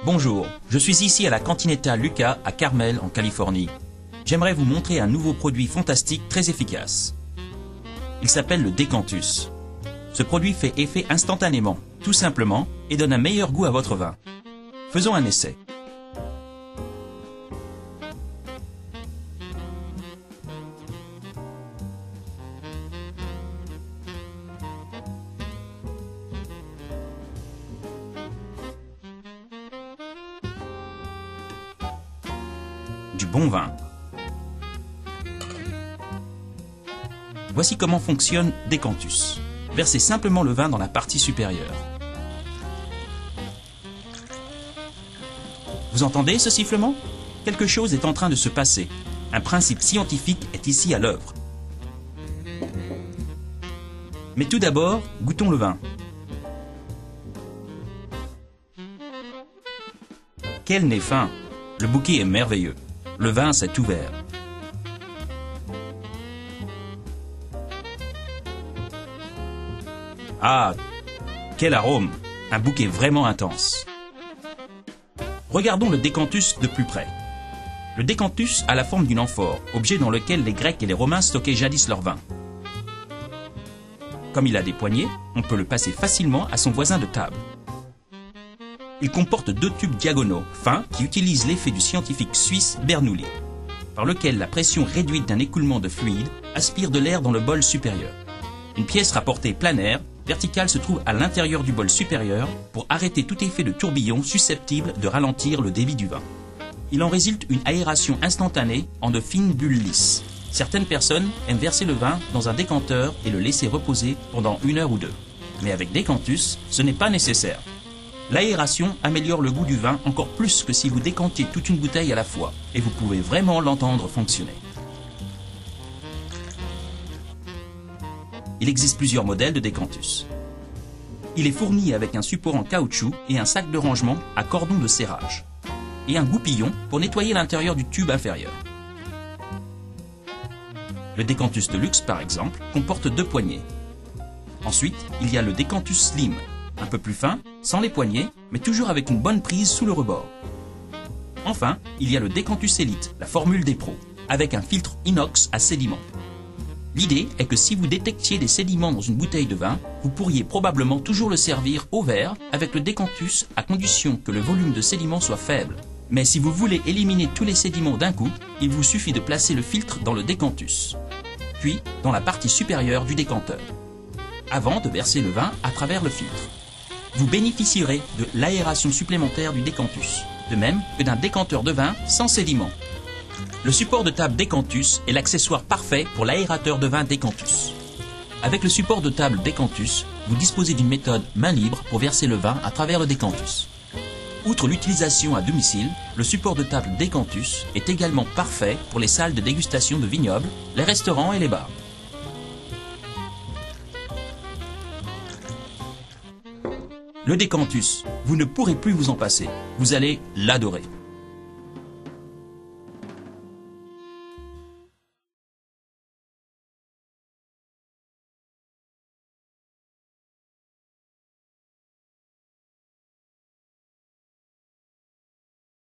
Bonjour, je suis ici à la Cantinetta Lucas à Carmel en Californie. J'aimerais vous montrer un nouveau produit fantastique très efficace. Il s'appelle le Decantus. Ce produit fait effet instantanément, tout simplement, et donne un meilleur goût à votre vin. Faisons un essai. Du bon vin. Voici comment fonctionne Decantus. Versez simplement le vin dans la partie supérieure. Vous entendez ce sifflement? Quelque chose est en train de se passer. Un principe scientifique est ici à l'œuvre. Mais tout d'abord, goûtons le vin. Quel nez fin! Le bouquet est merveilleux. Le vin s'est ouvert. Ah, quel arôme! Un bouquet vraiment intense. Regardons le Decantus de plus près. Le Decantus a la forme d'une amphore, objet dans lequel les Grecs et les Romains stockaient jadis leur vin. Comme il a des poignées, on peut le passer facilement à son voisin de table. Il comporte deux tubes diagonaux, fins, qui utilisent l'effet du scientifique suisse Bernoulli, par lequel la pression réduite d'un écoulement de fluide aspire de l'air dans le bol supérieur. Une pièce rapportée planaire, verticale, se trouve à l'intérieur du bol supérieur pour arrêter tout effet de tourbillon susceptible de ralentir le débit du vin. Il en résulte une aération instantanée en de fines bulles lisses. Certaines personnes aiment verser le vin dans un décanteur et le laisser reposer pendant 1 heure ou 2. Mais avec Decantus, ce n'est pas nécessaire. L'aération améliore le goût du vin encore plus que si vous décantiez toute une bouteille à la fois, et vous pouvez vraiment l'entendre fonctionner. Il existe plusieurs modèles de Decantus. Il est fourni avec un support en caoutchouc et un sac de rangement à cordon de serrage, et un goupillon pour nettoyer l'intérieur du tube inférieur. Le Decantus de luxe, par exemple, comporte 2 poignées. Ensuite, il y a le Decantus Slim, un peu plus fin, sans les poignées, mais toujours avec une bonne prise sous le rebord. Enfin, il y a le Decantus Elite, la formule des pros, avec un filtre inox à sédiments. L'idée est que si vous détectiez des sédiments dans une bouteille de vin, vous pourriez probablement toujours le servir au verre avec le Decantus à condition que le volume de sédiments soit faible. Mais si vous voulez éliminer tous les sédiments d'un coup, il vous suffit de placer le filtre dans le Decantus, puis dans la partie supérieure du décanteur, avant de verser le vin à travers le filtre. Vous bénéficierez de l'aération supplémentaire du Decantus, de même que d'un décanteur de vin sans sédiments. Le support de table Decantus est l'accessoire parfait pour l'aérateur de vin Decantus. Avec le support de table Decantus, vous disposez d'une méthode main libre pour verser le vin à travers le Decantus. Outre l'utilisation à domicile, le support de table Decantus est également parfait pour les salles de dégustation de vignobles, les restaurants et les bars. Le Decantus, vous ne pourrez plus vous en passer. Vous allez l'adorer.